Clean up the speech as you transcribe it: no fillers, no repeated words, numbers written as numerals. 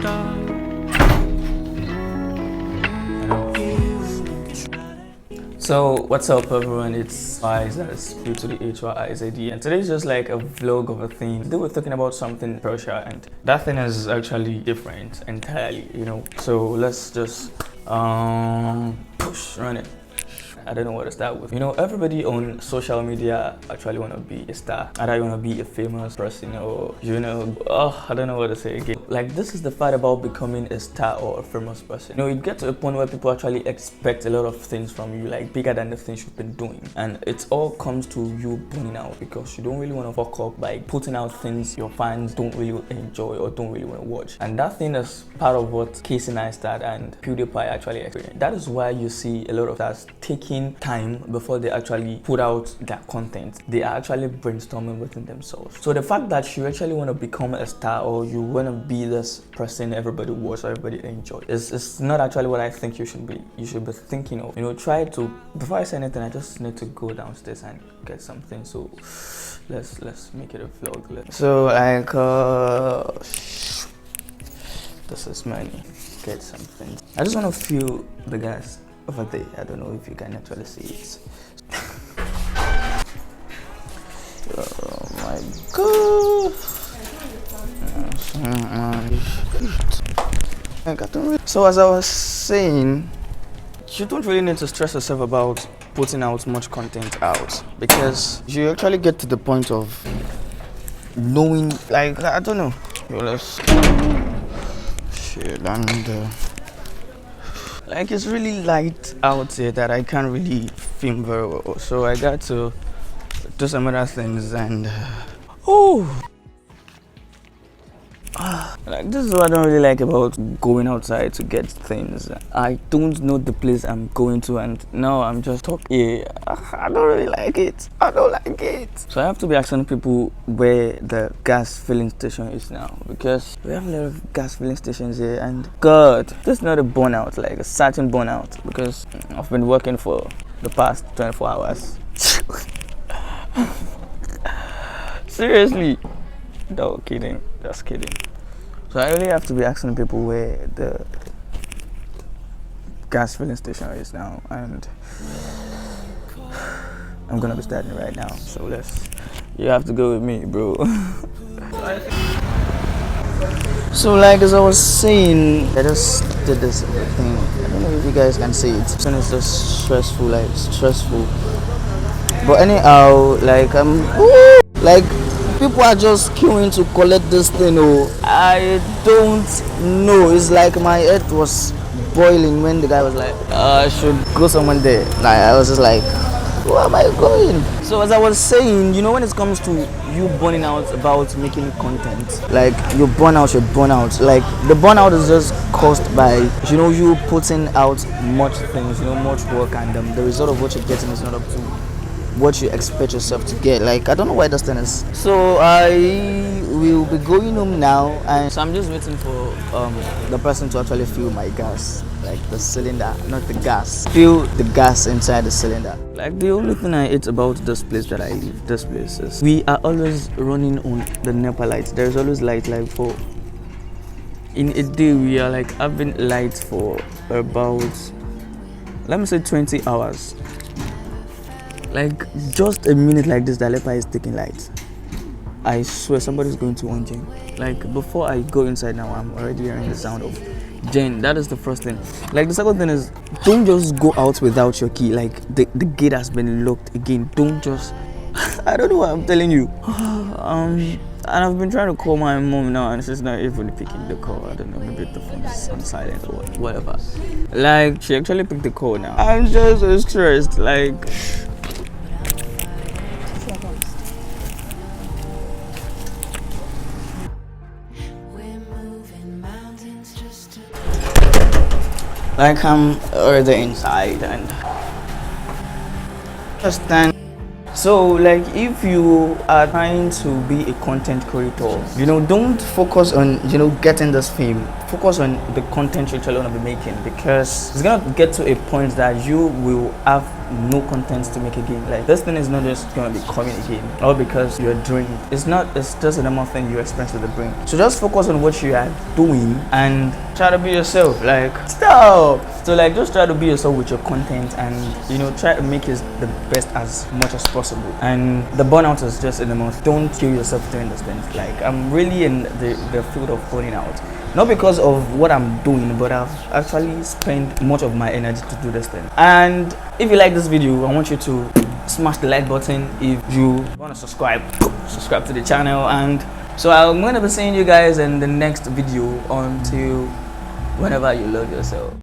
So what's up everyone, it's I's, that's due to the HYIZD, and today's just like a vlog of a thing. Today we're talking about something special, and that thing is actually different entirely, so let's just run it. I don't know what to start with. Everybody on social media actually want to be a star. Either you want to be a famous person or, I don't know what to say again. Like, this is the part about becoming a star or a famous person. You get to a point where people actually expect a lot of things from you, like bigger than the things you've been doing. And it all comes to you burning out because you don't really want to fuck up by putting out things your fans don't really enjoy or don't really want to watch. And that thing is part of what Casey Neistat and PewDiePie actually experienced. That is why you see a lot of that taking time before they actually put out their content. They are actually brainstorming within themselves. So the fact that you actually want to become a star or you want to be this person everybody watch or everybody enjoy is not actually what I think you should be. You should be thinking of, try to, before I say anything, I just need to go downstairs and get something. So let's make it a vlog. So like this is money. Get something. I just want to feel the gas over there. I don't know if you can actually see it. Oh my god. So as I was saying, you don't really need to stress yourself about putting out much content out, because you actually get to the point of knowing, like, I don't know. Let's shit and like, it's really light out there that I can't really film very well, so I got to do some other things. And like, this is what I don't really like about going outside to get things. I don't know the place I'm going to, and now I'm just talking. I don't really like it. I don't like it. So I have to be asking people where the gas filling station is now, because we have a lot of gas filling stations here, and God, this is not a burnout, like a certain burnout, because I've been working for the past 24 hours. Seriously. No, kidding. Just kidding. So I really have to be asking people where the gas filling station is now, and I'm gonna be starting right now. So you have to go with me, bro. So like, as I was saying, I just did this thing. I don't know if you guys can see it. It's just stressful, But anyhow, like, people are just queuing to collect this thing. I don't know. It's like my head was boiling when the guy was like, I should go somewhere there. Like, I was just like, where am I going? So as I was saying, when it comes to you burning out about making content, like, you burn out. Like, the burnout is just caused by, you putting out much things, much work, and the result of what you're getting is not up to what you expect yourself to get. Like, I don't know why this thing is. So I will be going home now, and so I'm just waiting for the person to actually fill my gas, like the cylinder, not the gas. Fill the gas inside the cylinder. Like, the only thing I hate about this place that I live, this place, is we are always running on the NEPA lights. There's always light, like, for in a day we are like having light for about, let me say, 20 hours. Like, just a minute like this, the NEPA is taking light. I swear somebody's going to one gen. Like, before I go inside now, I'm already hearing the sound of gen. That is the first thing. Like, the second thing is, don't just go out without your key. Like, the gate has been locked again. Don't just I don't know what I'm telling you. And I've been trying to call my mom now, and she's not even picking the call. I don't know, maybe the phone is on silent or whatever. Like, she actually picked the call now. I'm just so stressed. Like, I'm already inside, and understand. So, like, if you are trying to be a content creator, don't focus on, getting this fame. Focus on the content you're actually going to be making, because it's going to get to a point that you will have no content to make again. Like, this thing is not just gonna be coming again, all because you're doing it. It's just a normal thing you experience with the brain. So just focus on what you are doing and try to be yourself. Like, stop. So like, just try to be yourself with your content, and you know, try to make it the best as much as possible. And the burnout is just in the mouth. Don't kill yourself doing this thing. Like, I'm really in the field of burning out, not because of what I'm doing, but I've actually spent much of my energy to do this thing. And if you like this video, I want you to smash the like button. If you want to subscribe to the channel. And so I'm going to be seeing you guys in the next video. Until whenever you love yourself.